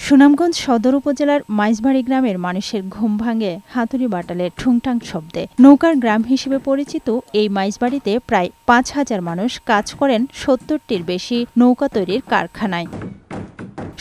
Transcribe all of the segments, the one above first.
সুনামগঞ্জ সদর উপজেলার মাইজবাড়ি গ্রামের মানুষের ঘুম ভাঙে হাতুড়ি বাটালের ঠুংঠাং শব্দে। নৌকার গ্রাম হিসেবে পরিচিত এই মাইজবাড়িতে প্রায় ৫,০০০ মানুষ কাজ করেন ৭০টির বেশি নৌকা তৈরির কারখানায়।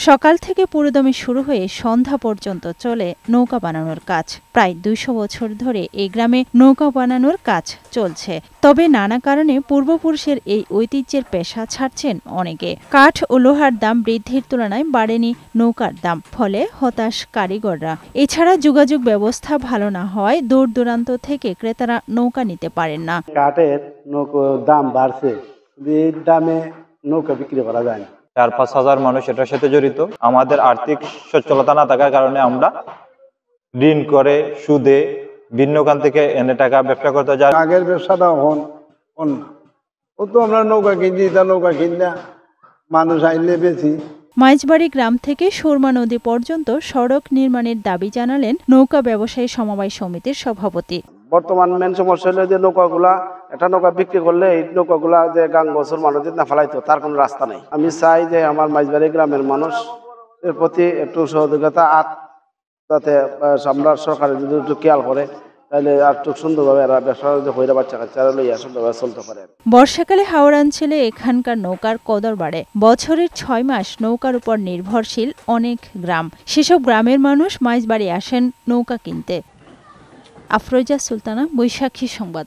সকাল থেকে পুরোদমে শুরু হয়ে সন্ধ্যা পর্যন্ত চলে নৌকা বানানোর কাজ। প্রায় ২০০ বছর ধরে এই গ্রামে নৌকা বানানোর কাজ চলছে। তবে নানা কারণে পূর্বপুরুষের এই ঐতিহ্যের পেশা ছাড়ছেন অনেকে। কাঠ ও লোহার দাম বৃদ্ধির তুলনায় বাড়েনি নৌকার দাম, ফলে হতাশ কারিগররা। এছাড়া যোগাযোগ ব্যবস্থা ভালো না হওয়ায় দূর দূরান্ত থেকে ক্রেতারা নৌকা নিতে পারেন না। কাঠের নৌকার দাম বাড়ছে, এই দামে নৌকা বিক্রি করা যায় না। ৪-৫ হাজার মানুষ এটার সাথে জড়িত। আমাদের আর্থিক সচ্ছলতা না থাকার কারণে আমরা ঋণ করে সুদে ভিন্নখান থেকে এনে টাকা ব্যবসা করতে যাই। আগের ব্যবসাটা হন না, ও তো আমরা নৌকা কিনছি, তা নৌকা কিনা মানুষ আইলে বেশি। মাইজবাড়ি গ্রাম থেকে সুরমা নদী পর্যন্ত সড়ক নির্মাণের দাবি জানালেন নৌকা ব্যবসায়ী সমবায় সমিতির সভাপতি। বর্তমান মেন সমস্যা হলো যে নৌকাগুলা, একটা নৌকা বিক্রি করলে এই নৌকাগুলা যে গাং বছর মানুষ না ফেলাইতো, তার কোনো রাস্তা নেই। আমি চাই যে আমার মাইজবাড়ি গ্রামের মানুষের প্রতি একটু সহযোগিতা, যাতে আমরা সরকারের যদি একটু খেয়াল করে, তাহলে আর একটু সুন্দরভাবে এরা ব্যবসা হইরা বাচ্চা কাচ্চারা লইয়া সুন্দরভাবে চলতে পারে। বর্ষাকালে হাওড়াঞ্চলে এখানকার নৌকার কদর বাড়ে। বছরের ৬ মাস নৌকার উপর নির্ভরশীল অনেক গ্রাম। সেসব গ্রামের মানুষ মাইজবাড়ি আসেন নৌকা কিনতে। আফরোজা সুলতানা, বৈশাখী সংবাদ।